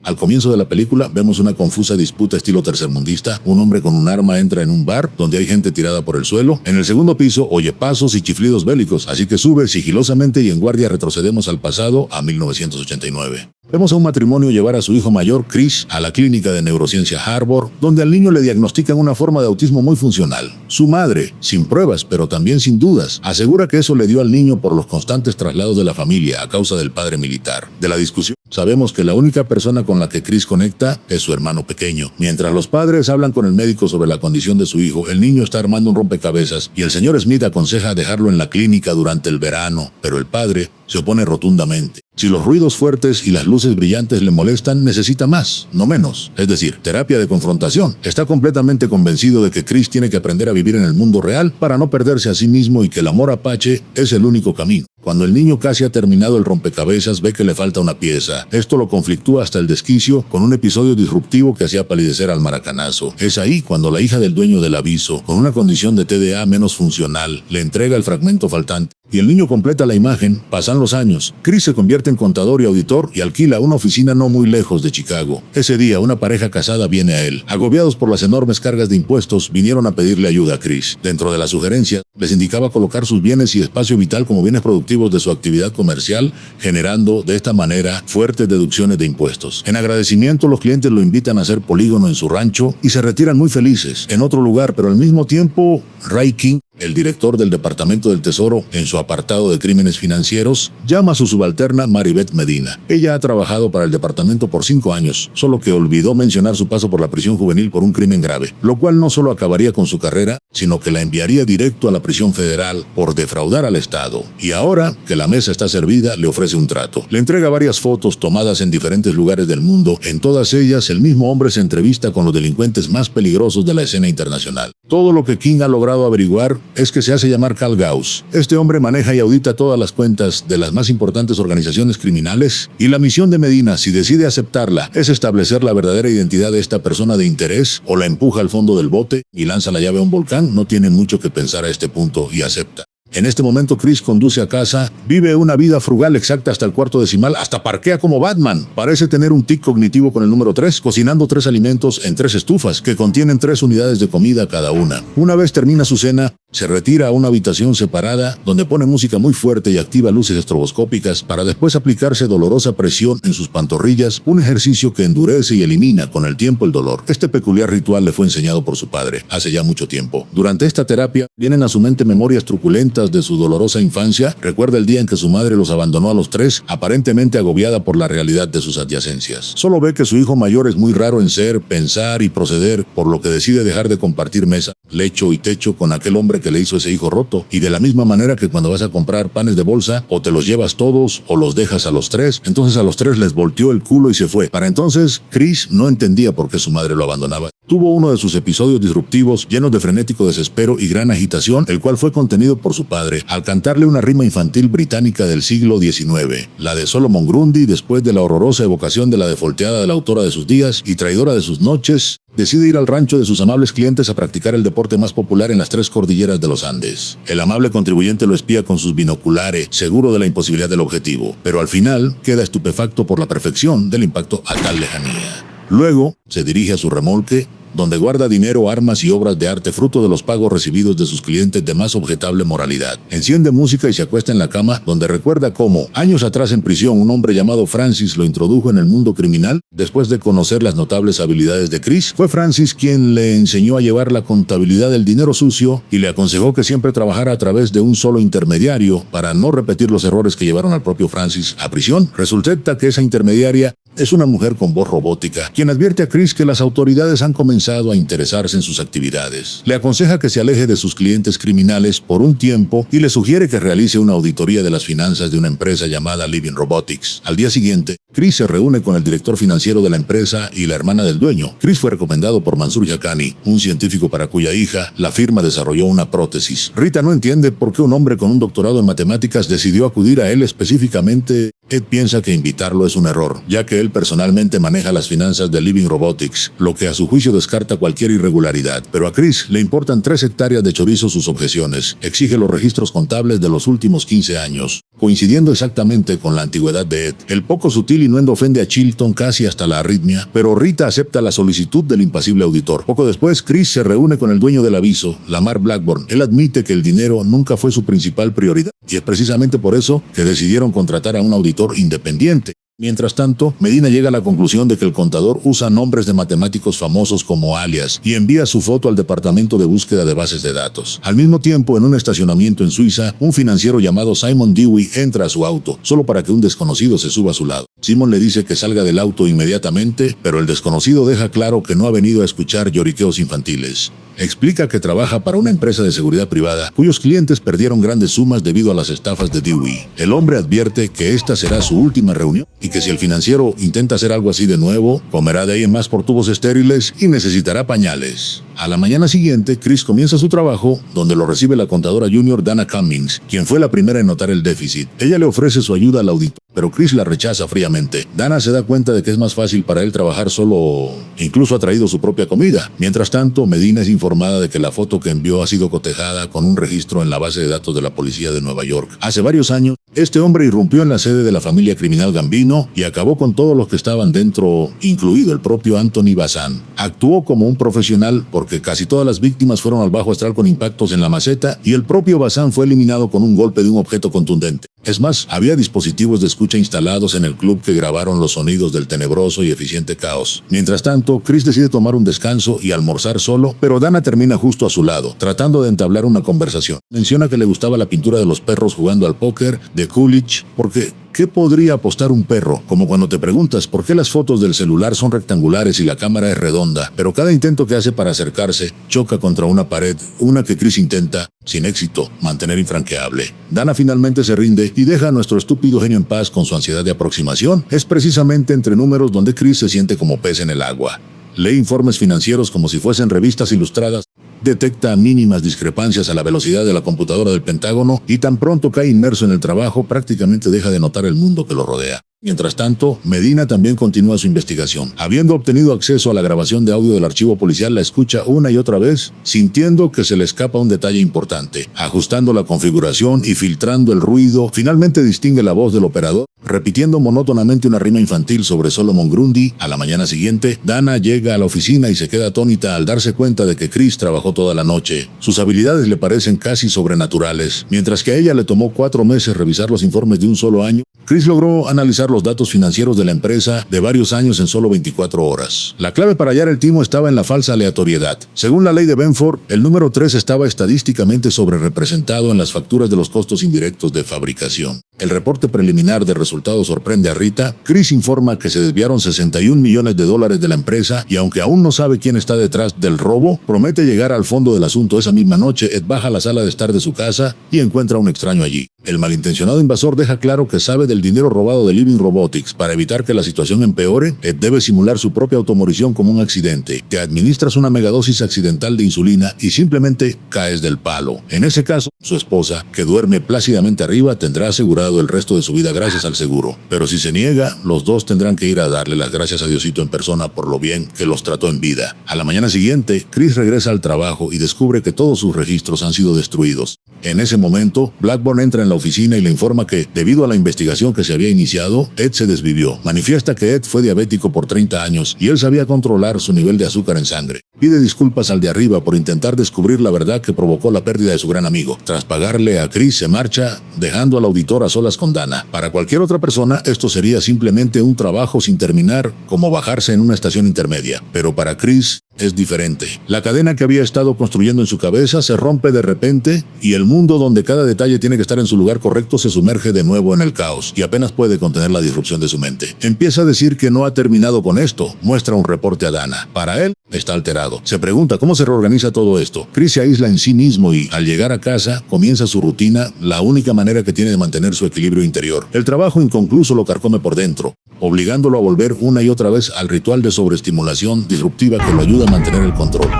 Al comienzo de la película vemos una confusa disputa estilo tercermundista. Un hombre con un arma entra en un bar donde hay gente tirada por el suelo. En el segundo piso oye pasos y chiflidos bélicos, así que sube sigilosamente y en guardia retrocedemos al pasado a 1989. Vemos a un matrimonio llevar a su hijo mayor, Chris, a la clínica de neurociencia Harvard, donde al niño le diagnostican una forma de autismo muy funcional. Su madre, sin pruebas, pero también sin dudas, asegura que eso le dio al niño por los constantes traslados de la familia a causa del padre militar. De la discusión, sabemos que la única persona con la que Chris conecta es su hermano pequeño. Mientras los padres hablan con el médico sobre la condición de su hijo, el niño está armando un rompecabezas y el señor Smith aconseja dejarlo en la clínica durante el verano, pero el padre se opone rotundamente. Si los ruidos fuertes y las luces brillantes le molestan, necesita más, no menos. Es decir, terapia de confrontación. Está completamente convencido de que Chris tiene que aprender a vivir en el mundo real para no perderse a sí mismo y que el amor apache es el único camino. Cuando el niño casi ha terminado el rompecabezas, ve que le falta una pieza. Esto lo conflictúa hasta el desquicio con un episodio disruptivo que hacía palidecer al maracanazo. Es ahí cuando la hija del dueño del aviso, con una condición de TDA menos funcional, le entrega el fragmento faltante. Y el niño completa la imagen. Pasan los años. Chris se convierte en contador y auditor y alquila una oficina no muy lejos de Chicago. Ese día, una pareja casada viene a él. Agobiados por las enormes cargas de impuestos, vinieron a pedirle ayuda a Chris. Dentro de la sugerencia, les indicaba colocar sus bienes y espacio vital como bienes productivos de su actividad comercial, generando, de esta manera, fuertes deducciones de impuestos. En agradecimiento, los clientes lo invitan a hacer polígono en su rancho y se retiran muy felices. En otro lugar, pero al mismo tiempo, Ray King, el director del Departamento del Tesoro, en su apartado de crímenes financieros, llama a su subalterna Maribeth Medina. Ella ha trabajado para el departamento por 5 años, solo que olvidó mencionar su paso por la prisión juvenil por un crimen grave, lo cual no solo acabaría con su carrera, sino que la enviaría directo a la prisión federal por defraudar al Estado. Y ahora que la mesa está servida, le ofrece un trato. Le entrega varias fotos tomadas en diferentes lugares del mundo. En todas ellas, el mismo hombre se entrevista con los delincuentes más peligrosos de la escena internacional. Todo lo que King ha logrado averiguar es que se hace llamar Cal Gauss. Este hombre maneja y audita todas las cuentas de las más importantes organizaciones criminales y la misión de Medina, si decide aceptarla, es establecer la verdadera identidad de esta persona de interés o la empuja al fondo del bote y lanza la llave a un volcán. No tiene mucho que pensar a este punto y acepta. En este momento Chris conduce a casa, vive una vida frugal exacta hasta el cuarto decimal, hasta parquea como Batman. Parece tener un tic cognitivo con el número 3, cocinando 3 alimentos en 3 estufas, que contienen 3 unidades de comida cada una. Una vez termina su cena, se retira a una habitación separada, donde pone música muy fuerte y activa luces estroboscópicas para después aplicarse dolorosa presión en sus pantorrillas, un ejercicio que endurece y elimina con el tiempo el dolor. Este peculiar ritual le fue enseñado por su padre, hace ya mucho tiempo. Durante esta terapia, vienen a su mente memorias truculentas de su dolorosa infancia. Recuerda el día en que su madre los abandonó a los 3, aparentemente agobiada por la realidad de sus adyacencias. Solo ve que su hijo mayor es muy raro en ser, pensar y proceder, por lo que decide dejar de compartir mesa, lecho y techo con aquel hombre que le hizo ese hijo roto. Y de la misma manera que cuando vas a comprar panes de bolsa, o te los llevas todos o los dejas a los 3, entonces a los 3 les volteó el culo y se fue. Para entonces, Chris no entendía por qué su madre lo abandonaba. Tuvo uno de sus episodios disruptivos llenos de frenético desespero y gran agitación, el cual fue contenido por su padre al cantarle una rima infantil británica del siglo XIX, la de Solomon Grundy, después de la horrorosa evocación de la defolteada de la autora de sus días y traidora de sus noches. Decide ir al rancho de sus amables clientes a practicar el deporte más popular en las 3 cordilleras de los Andes. El amable contribuyente lo espía con sus binoculares, seguro de la imposibilidad del objetivo, pero al final queda estupefacto por la perfección del impacto a tal lejanía. Luego se dirige a su remolque, donde guarda dinero, armas y obras de arte fruto de los pagos recibidos de sus clientes de más objetable moralidad. Enciende música y se acuesta en la cama, donde recuerda cómo, años atrás en prisión, un hombre llamado Francis lo introdujo en el mundo criminal. Después de conocer las notables habilidades de Chris, fue Francis quien le enseñó a llevar la contabilidad del dinero sucio y le aconsejó que siempre trabajara a través de un solo intermediario para no repetir los errores que llevaron al propio Francis a prisión. Resulta que esa intermediaria es una mujer con voz robótica, quien advierte a Chris que las autoridades han comenzado a interesarse en sus actividades. Le aconseja que se aleje de sus clientes criminales por un tiempo y le sugiere que realice una auditoría de las finanzas de una empresa llamada Living Robotics. Al día siguiente, Chris se reúne con el director financiero de la empresa y la hermana del dueño. Chris fue recomendado por Mansur Yakani, un científico para cuya hija la firma desarrolló una prótesis. Rita no entiende por qué un hombre con un doctorado en matemáticas decidió acudir a él específicamente. Ed piensa que invitarlo es un error, ya que él personalmente maneja las finanzas de Living Robotics, lo que a su juicio descarta cualquier irregularidad. Pero a Chris le importan 3 hectáreas de chorizo sus objeciones. Exige los registros contables de los últimos 15 años, coincidiendo exactamente con la antigüedad de Ed. El poco sutil vil innuendo ofende a Chilton casi hasta la arritmia, pero Rita acepta la solicitud del impasible auditor. Poco después, Chris se reúne con el dueño del aviso, Lamar Blackburn. Él admite que el dinero nunca fue su principal prioridad, y es precisamente por eso que decidieron contratar a un auditor independiente. Mientras tanto, Medina llega a la conclusión de que el contador usa nombres de matemáticos famosos como alias y envía su foto al departamento de búsqueda de bases de datos. Al mismo tiempo, en un estacionamiento en Suiza, un financiero llamado Simon Dewey entra a su auto, solo para que un desconocido se suba a su lado. Simon le dice que salga del auto inmediatamente, pero el desconocido deja claro que no ha venido a escuchar lloriqueos infantiles. Explica que trabaja para una empresa de seguridad privada, cuyos clientes perdieron grandes sumas debido a las estafas de Dewey. El hombre advierte que esta será su última reunión y que si el financiero intenta hacer algo así de nuevo, comerá de ahí en más por tubos estériles y necesitará pañales. A la mañana siguiente, Chris comienza su trabajo, donde lo recibe la contadora junior Dana Cummings, quien fue la primera en notar el déficit. Ella le ofrece su ayuda al auditor, pero Chris la rechaza fríamente. Dana se da cuenta de que es más fácil para él trabajar solo, incluso ha traído su propia comida. Mientras tanto, Medina es informada de que la foto que envió ha sido cotejada con un registro en la base de datos de la policía de Nueva York. Hace varios años, este hombre irrumpió en la sede de la familia criminal Gambino y acabó con todos los que estaban dentro, incluido el propio Anthony Bazán. Actuó como un profesional porque casi todas las víctimas fueron al bajo astral con impactos en la maceta y el propio Bazán fue eliminado con un golpe de un objeto contundente. Es más, había dispositivos de escucha instalados en el club que grabaron los sonidos del tenebroso y eficiente caos. Mientras tanto, Chris decide tomar un descanso y almorzar solo, pero Dana termina justo a su lado, tratando de entablar una conversación. Menciona que le gustaba la pintura de los perros jugando al póker de Coolidge, porque ¿qué podría apostar un perro? Como cuando te preguntas por qué las fotos del celular son rectangulares y la cámara es redonda, pero cada intento que hace para acercarse choca contra una pared, una que Chris intenta, sin éxito, mantener infranqueable. Dana finalmente se rinde y deja a nuestro estúpido genio en paz con su ansiedad de aproximación. Es precisamente entre números donde Chris se siente como pez en el agua. Lee informes financieros como si fuesen revistas ilustradas, detecta mínimas discrepancias a la velocidad de la computadora del Pentágono y tan pronto cae inmerso en el trabajo prácticamente deja de notar el mundo que lo rodea. Mientras tanto, Medina también continúa su investigación. Habiendo obtenido acceso a la grabación de audio del archivo policial, la escucha una y otra vez, sintiendo que se le escapa un detalle importante. Ajustando la configuración y filtrando el ruido, finalmente distingue la voz del operador, repitiendo monótonamente una rima infantil sobre Solomon Grundy. A la mañana siguiente, Dana llega a la oficina y se queda atónita al darse cuenta de que Chris trabajó toda la noche. Sus habilidades le parecen casi sobrenaturales. Mientras que a ella le tomó 4 meses revisar los informes de un solo año, Chris logró analizar los datos financieros de la empresa de varios años en solo 24 horas. La clave para hallar el timo estaba en la falsa aleatoriedad. Según la ley de Benford, el número 3 estaba estadísticamente sobrerepresentado en las facturas de los costos indirectos de fabricación. El reporte preliminar de resultados sorprende a Rita. Chris informa que se desviaron $61 millones de la empresa y aunque aún no sabe quién está detrás del robo, promete llegar al fondo del asunto. Esa misma noche, Ed baja a la sala de estar de su casa y encuentra a un extraño allí. El malintencionado invasor deja claro que sabe del dinero robado de Living Robotics. Para evitar que la situación empeore, Ed debe simular su propia automorición como un accidente. Te administras una megadosis accidental de insulina y simplemente caes del palo. En ese caso, su esposa, que duerme plácidamente arriba, tendrá asegurado el resto de su vida gracias al seguro. Pero si se niega, los dos tendrán que ir a darle las gracias a Diosito en persona por lo bien que los trató en vida. A la mañana siguiente, Chris regresa al trabajo y descubre que todos sus registros han sido destruidos. En ese momento, Blackburn entra en la oficina y le informa que, debido a la investigación que se había iniciado, Ed se desvivió. Manifiesta que Ed fue diabético por 30 años y él sabía controlar su nivel de azúcar en sangre. Pide disculpas al de arriba por intentar descubrir la verdad que provocó la pérdida de su gran amigo. Tras pagarle a Chris, se marcha, dejando al auditor a solas con Dana. Para cualquier otra persona, esto sería simplemente un trabajo sin terminar, como bajarse en una estación intermedia. Pero para Chris, es diferente. La cadena que había estado construyendo en su cabeza se rompe de repente y el mundo donde cada detalle tiene que estar en su lugar correcto se sumerge de nuevo en el caos y apenas puede contener la disrupción de su mente. Empieza a decir que no ha terminado con esto. Muestra un reporte a Dana. Para él, está alterado. Se pregunta cómo se reorganiza todo esto. Chris se aísla en sí mismo y, al llegar a casa, comienza su rutina, la única manera que tiene de mantener su equilibrio interior. El trabajo inconcluso lo carcome por dentro, obligándolo a volver una y otra vez al ritual de sobreestimulación disruptiva que lo ayuda a mantener el control.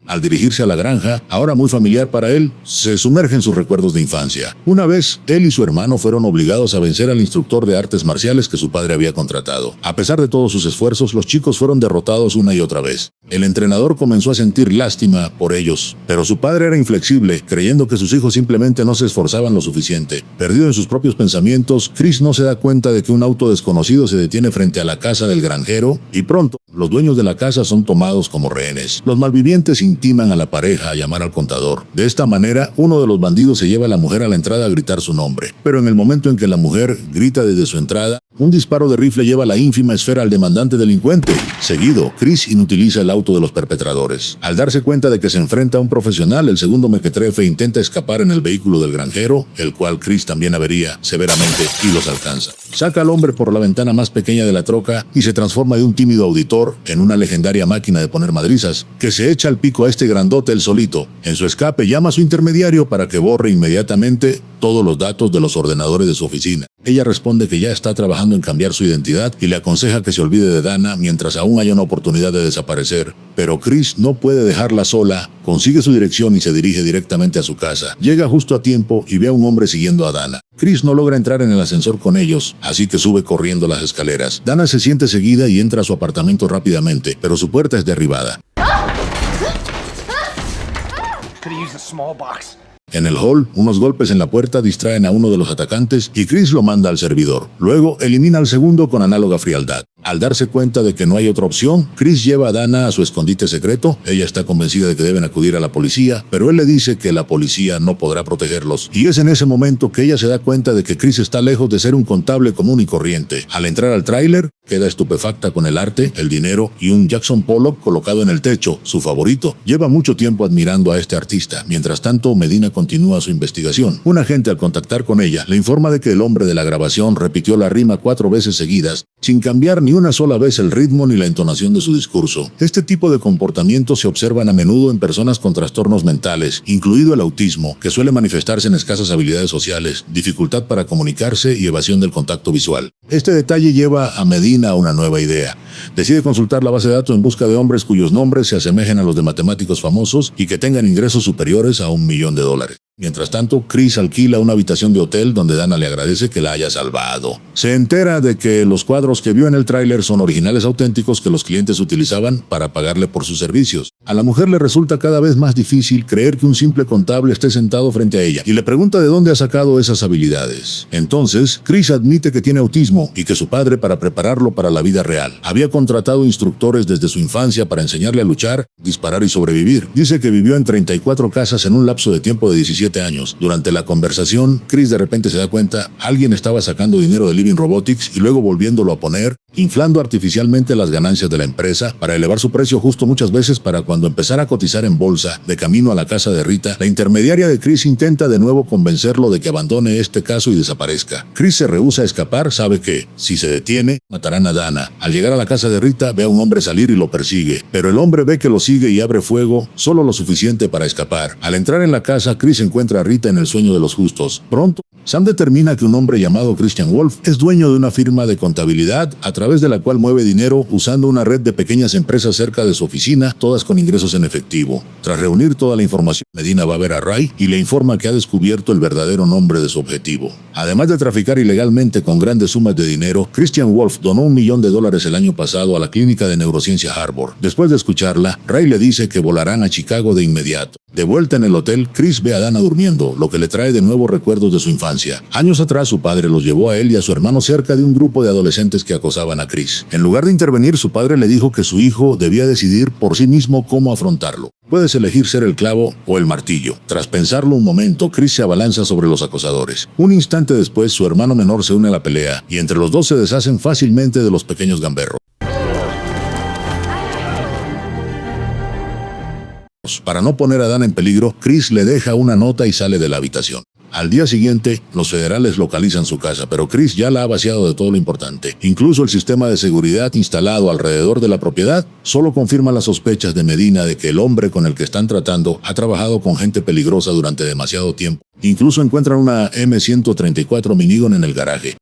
Al dirigirse a la granja, ahora muy familiar para él, se sumerge en sus recuerdos de infancia. Una vez, él y su hermano fueron obligados a vencer al instructor de artes marciales que su padre había contratado. A pesar de todos sus esfuerzos, los chicos fueron derrotados una y otra vez. El entrenador comenzó a sentir lástima por ellos, pero su padre era inflexible, creyendo que sus hijos simplemente no se esforzaban lo suficiente. Perdido en sus propios pensamientos, Chris no se da cuenta de que un auto desconocido se detiene frente a la casa del granjero y pronto, los dueños de la casa son tomados como rehenes. Los malvivientes intiman a la pareja a llamar al contador. De esta manera, uno de los bandidos se lleva a la mujer a la entrada a gritar su nombre. Pero en el momento en que la mujer grita desde su entrada, un disparo de rifle lleva la ínfima esfera al demandante delincuente. Seguido, Chris inutiliza el auto de los perpetradores. Al darse cuenta de que se enfrenta a un profesional, el segundo mequetrefe intenta escapar en el vehículo del granjero, el cual Chris también avería severamente y los alcanza. Saca al hombre por la ventana más pequeña de la troca y se transforma de un tímido auditor en una legendaria máquina de poner madrizas, que se echa al pico a este grandote él solito. En su escape llama a su intermediario para que borre inmediatamente todos los datos de los ordenadores de su oficina. Ella responde que ya está trabajando en cambiar su identidad y le aconseja que se olvide de Dana mientras aún haya una oportunidad de desaparecer. Pero Chris no puede dejarla sola, consigue su dirección y se dirige directamente a su casa. Llega justo a tiempo y ve a un hombre siguiendo a Dana. Chris no logra entrar en el ascensor con ellos, así que sube corriendo las escaleras. Dana se siente seguida y entra a su apartamento rápidamente, pero su puerta es derribada. En el hall, unos golpes en la puerta distraen a uno de los atacantes y Chris lo manda al servidor. Luego, elimina al segundo con análoga frialdad. Al darse cuenta de que no hay otra opción, Chris lleva a Dana a su escondite secreto. Ella está convencida de que deben acudir a la policía, pero él le dice que la policía no podrá protegerlos. Y es en ese momento que ella se da cuenta de que Chris está lejos de ser un contable común y corriente. Al entrar al tráiler, queda estupefacta con el arte, el dinero y un Jackson Pollock colocado en el techo, su favorito. Lleva mucho tiempo admirando a este artista. Mientras tanto, Medina continúa su investigación. Un agente, al contactar con ella, le informa de que el hombre de la grabación repitió la rima 4 veces seguidas, sin cambiar ni una sola vez el ritmo ni la entonación de su discurso. Este tipo de comportamientos se observan a menudo en personas con trastornos mentales, incluido el autismo, que suele manifestarse en escasas habilidades sociales, dificultad para comunicarse y evasión del contacto visual. Este detalle lleva a Medina a una nueva idea. Decide consultar la base de datos en busca de hombres cuyos nombres se asemejen a los de matemáticos famosos y que tengan ingresos superiores a $1 millón. Mientras tanto, Chris alquila una habitación de hotel donde Dana le agradece que la haya salvado. Se entera de que los cuadros que vio en el tráiler son originales auténticos que los clientes utilizaban para pagarle por sus servicios. A la mujer le resulta cada vez más difícil creer que un simple contable esté sentado frente a ella y le pregunta de dónde ha sacado esas habilidades. Entonces, Chris admite que tiene autismo y que su padre, para prepararlo para la vida real, había contratado instructores desde su infancia para enseñarle a luchar, disparar y sobrevivir. Dice que vivió en 34 casas en un lapso de tiempo de 17 años. Durante la conversación, Chris de repente se da cuenta, alguien estaba sacando dinero de Living Robotics y luego volviéndolo a poner, inflando artificialmente las ganancias de la empresa para elevar su precio justo muchas veces para cuando empezara a cotizar en bolsa. De camino a la casa de Rita, la intermediaria de Chris intenta de nuevo convencerlo de que abandone este caso y desaparezca. Chris se rehúsa a escapar, sabe que, si se detiene, matarán a Dana. Al llegar a la casa de Rita, ve a un hombre salir y lo persigue, pero el hombre ve que lo sigue y abre fuego, solo lo suficiente para escapar. Al entrar en la casa, Chris encuentra a Rita en el sueño de los justos. Pronto, Sam determina que un hombre llamado Christian Wolf es dueño de una firma de contabilidad a través de la cual mueve dinero usando una red de pequeñas empresas cerca de su oficina, todas con ingresos en efectivo. Tras reunir toda la información, Medina va a ver a Ray y le informa que ha descubierto el verdadero nombre de su objetivo. Además de traficar ilegalmente con grandes sumas de dinero, Christian Wolf donó $1 millón el año pasado a la clínica de neurociencia Harvard. Después de escucharla, Ray le dice que volarán a Chicago de inmediato. De vuelta en el hotel, Chris ve a Dana durmiendo, lo que le trae de nuevo recuerdos de su infancia. Años atrás, su padre los llevó a él y a su hermano cerca de un grupo de adolescentes que acosaban a Chris. En lugar de intervenir, su padre le dijo que su hijo debía decidir por sí mismo cómo afrontarlo. Puedes elegir ser el clavo o el martillo. Tras pensarlo un momento, Chris se abalanza sobre los acosadores. Un instante después, su hermano menor se une a la pelea, y entre los dos se deshacen fácilmente de los pequeños gamberros. Para no poner a Dana en peligro, Chris le deja una nota y sale de la habitación. Al día siguiente, los federales localizan su casa, pero Chris ya la ha vaciado de todo lo importante. Incluso el sistema de seguridad instalado alrededor de la propiedad solo confirma las sospechas de Medina de que el hombre con el que están tratando ha trabajado con gente peligrosa durante demasiado tiempo. Incluso encuentran una M134 Minigun en el garaje.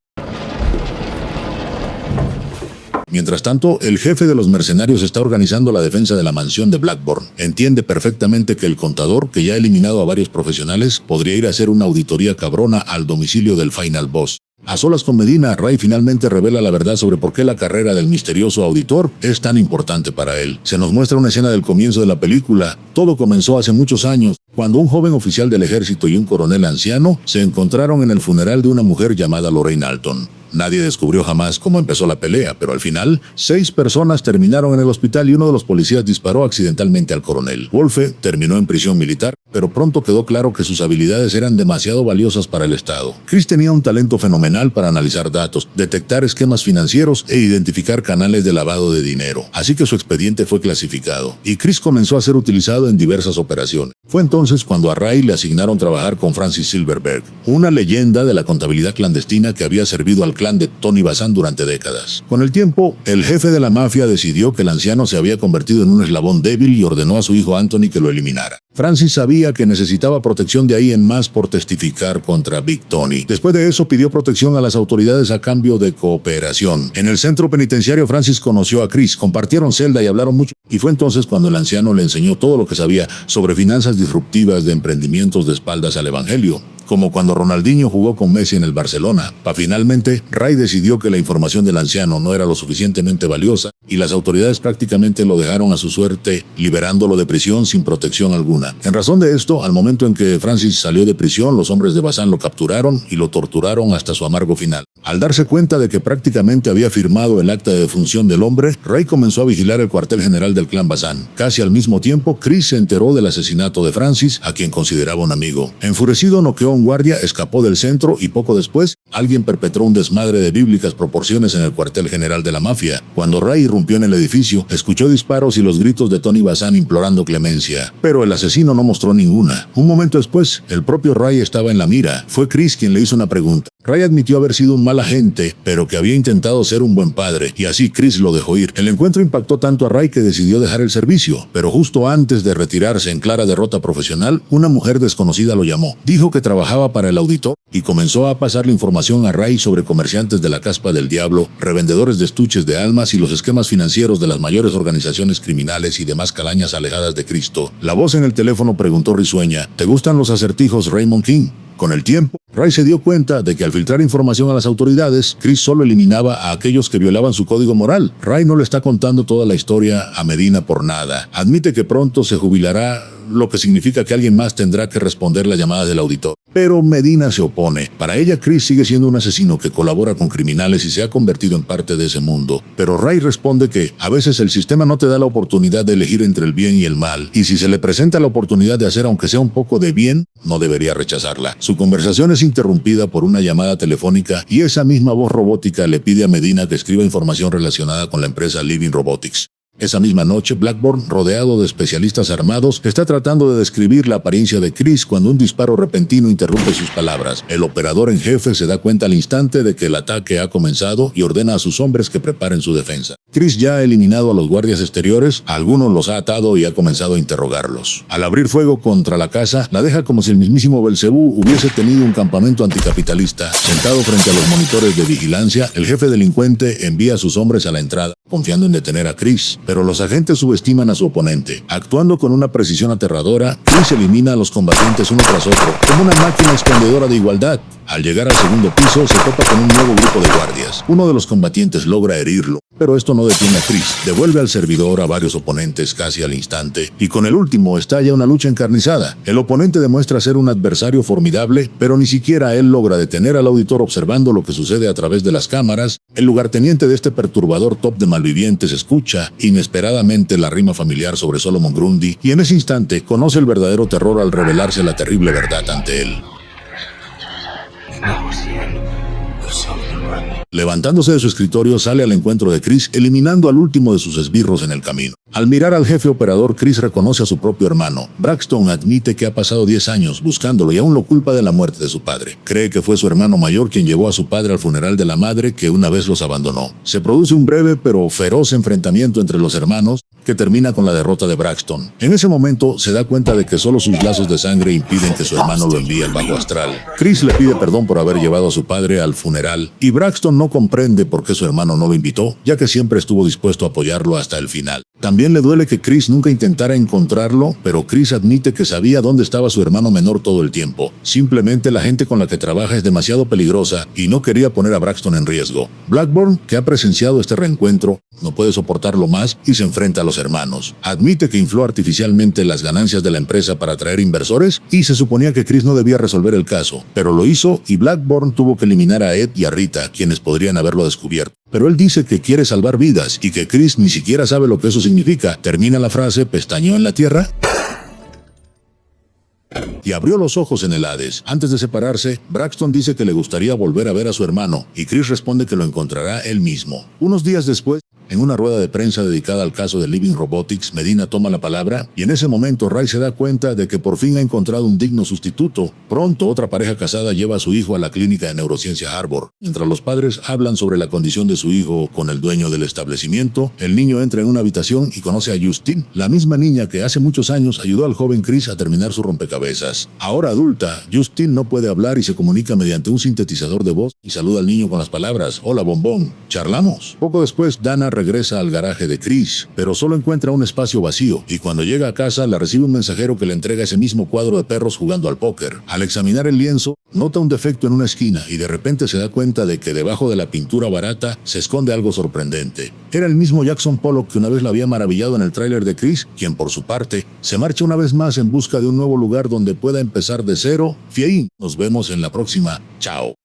Mientras tanto, el jefe de los mercenarios está organizando la defensa de la mansión de Blackburn. Entiende perfectamente que el contador, que ya ha eliminado a varios profesionales, podría ir a hacer una auditoría cabrona al domicilio del Final Boss. A solas con Medina, Ray finalmente revela la verdad sobre por qué la carrera del misterioso auditor es tan importante para él. Se nos muestra una escena del comienzo de la película. Todo comenzó hace muchos años, cuando un joven oficial del ejército y un coronel anciano se encontraron en el funeral de una mujer llamada Lorraine Alton. Nadie descubrió jamás cómo empezó la pelea, pero al final, 6 personas terminaron en el hospital y uno de los policías disparó accidentalmente al coronel. Wolfe terminó en prisión militar, pero pronto quedó claro que sus habilidades eran demasiado valiosas para el Estado. Chris tenía un talento fenomenal para analizar datos, detectar esquemas financieros e identificar canales de lavado de dinero. Así que su expediente fue clasificado, y Chris comenzó a ser utilizado en diversas operaciones. Fue entonces cuando a Ray le asignaron trabajar con Francis Silverberg, una leyenda de la contabilidad clandestina que había servido al clan de Tony Bazan durante décadas. Con el tiempo, el jefe de la mafia decidió que el anciano se había convertido en un eslabón débil y ordenó a su hijo Anthony que lo eliminara. Francis sabía que necesitaba protección de ahí en más por testificar contra Big Tony. Después de eso, pidió protección a las autoridades a cambio de cooperación. En el centro penitenciario, Francis conoció a Chris, compartieron celda y hablaron mucho, y fue entonces cuando el anciano le enseñó todo lo que sabía sobre finanzas disruptivas de emprendimientos de espaldas al evangelio, como cuando Ronaldinho jugó con Messi en el Barcelona. Finalmente, Ray decidió que la información del anciano no era lo suficientemente valiosa y las autoridades prácticamente lo dejaron a su suerte, liberándolo de prisión sin protección alguna. En razón de esto, al momento en que Francis salió de prisión, los hombres de Bazan lo capturaron y lo torturaron hasta su amargo final. Al darse cuenta de que prácticamente había firmado el acta de defunción del hombre, Ray comenzó a vigilar el cuartel general del clan Bazan. Casi al mismo tiempo, Chris se enteró del asesinato de Francis, a quien consideraba un amigo. Enfurecido, noqueó a un guardia, escapó del centro y poco después, alguien perpetró un desmadre de bíblicas proporciones en el cuartel general de la mafia. Cuando Ray irrumpió en el edificio, escuchó disparos y los gritos de Tony Bazan implorando clemencia. Pero el asesino no mostró ninguna. Un momento después, el propio Ray estaba en la mira. Fue Chris quien le hizo una pregunta. Ray admitió haber sido un mal agente, pero que había intentado ser un buen padre, y así Chris lo dejó ir. El encuentro impactó tanto a Ray que decidió dejar el servicio, pero justo antes de retirarse en clara derrota profesional, una mujer desconocida lo llamó. Dijo que trabajaba para el auditor y comenzó a pasarle información a Ray sobre comerciantes de la caspa del diablo, revendedores de estuches de almas y los esquemas financieros de las mayores organizaciones criminales y demás calañas alejadas de Cristo. La voz en el teléfono preguntó risueña: ¿te gustan los acertijos, Raymond King? Con el tiempo, Ray se dio cuenta de que al filtrar información a las autoridades, Chris solo eliminaba a aquellos que violaban su código moral. Ray no le está contando toda la historia a Medina por nada. Admite que pronto se jubilará, lo que significa que alguien más tendrá que responder la llamada del auditor. Pero Medina se opone. Para ella, Chris sigue siendo un asesino que colabora con criminales y se ha convertido en parte de ese mundo. Pero Ray responde que a veces el sistema no te da la oportunidad de elegir entre el bien y el mal, y si se le presenta la oportunidad de hacer aunque sea un poco de bien, no debería rechazarla. Su conversación es interrumpida por una llamada telefónica y esa misma voz robótica le pide a Medina que escriba información relacionada con la empresa Living Robotics. Esa misma noche, Blackburn, rodeado de especialistas armados, está tratando de describir la apariencia de Chris cuando un disparo repentino interrumpe sus palabras. El operador en jefe se da cuenta al instante de que el ataque ha comenzado y ordena a sus hombres que preparen su defensa. Chris ya ha eliminado a los guardias exteriores, a algunos los ha atado y ha comenzado a interrogarlos. Al abrir fuego contra la casa, la deja como si el mismísimo Belcebú hubiese tenido un campamento anticapitalista. Sentado frente a los monitores de vigilancia, el jefe delincuente envía a sus hombres a la entrada, confiando en detener a Chris. Pero los agentes subestiman a su oponente. Actuando con una precisión aterradora, Chris elimina a los combatientes uno tras otro, como una máquina expendedora de igualdad. Al llegar al segundo piso, se topa con un nuevo grupo de guardias. Uno de los combatientes logra herirlo, pero esto no detiene a Chris. Devuelve al servidor a varios oponentes casi al instante, y con el último estalla una lucha encarnizada. El oponente demuestra ser un adversario formidable, pero ni siquiera él logra detener al auditor observando lo que sucede a través de las cámaras. El lugarteniente de este perturbador top de malvivientes escucha inesperadamente la rima familiar sobre Solomon Grundy, y en ese instante conoce el verdadero terror al revelarse la terrible verdad ante él. Levantándose de su escritorio, sale al encuentro de Chris, eliminando al último de sus esbirros en el camino. Al mirar al jefe operador, Chris reconoce a su propio hermano. Braxton admite que ha pasado 10 años buscándolo y aún lo culpa de la muerte de su padre. Cree que fue su hermano mayor quien llevó a su padre al funeral de la madre que una vez los abandonó. Se produce un breve pero feroz enfrentamiento entre los hermanos, que termina con la derrota de Braxton. En ese momento se da cuenta de que solo sus lazos de sangre impiden que su hermano lo envíe al bajo astral. Chris le pide perdón por haber llevado a su padre al funeral y Braxton no comprende por qué su hermano no lo invitó, ya que siempre estuvo dispuesto a apoyarlo hasta el final. También le duele que Chris nunca intentara encontrarlo, pero Chris admite que sabía dónde estaba su hermano menor todo el tiempo. Simplemente la gente con la que trabaja es demasiado peligrosa y no quería poner a Braxton en riesgo. Blackburn, que ha presenciado este reencuentro, no puede soportarlo más y se enfrenta a los hermanos. Admite que infló artificialmente las ganancias de la empresa para atraer inversores y se suponía que Chris no debía resolver el caso, pero lo hizo y Blackburn tuvo que eliminar a Ed y a Rita, quienes podrían haberlo descubierto. Pero él dice que quiere salvar vidas y que Chris ni siquiera sabe lo que eso significa. Termina la frase, pestañeó en la tierra y abrió los ojos en el Hades. Antes de separarse, Braxton dice que le gustaría volver a ver a su hermano y Chris responde que lo encontrará él mismo. Unos días después, en una rueda de prensa dedicada al caso de Living Robotics, Medina toma la palabra y en ese momento Ray se da cuenta de que por fin ha encontrado un digno sustituto. Pronto otra pareja casada lleva a su hijo a la clínica de neurociencia Harbor. Mientras los padres hablan sobre la condición de su hijo con el dueño del establecimiento, el niño entra en una habitación y conoce a Justine, la misma niña que hace muchos años ayudó al joven Chris a terminar su rompecabezas. Ahora adulta, Justine no puede hablar y se comunica mediante un sintetizador de voz y saluda al niño con las palabras: "Hola, bombón, charlamos". Poco después, Dana regresa al garaje de Chris, pero solo encuentra un espacio vacío y cuando llega a casa la recibe un mensajero que le entrega ese mismo cuadro de perros jugando al póker. Al examinar el lienzo, nota un defecto en una esquina y de repente se da cuenta de que debajo de la pintura barata se esconde algo sorprendente. Era el mismo Jackson Pollock que una vez la había maravillado en el tráiler de Chris, quien por su parte se marcha una vez más en busca de un nuevo lugar donde pueda empezar de cero. Fin. Nos vemos en la próxima. Chao.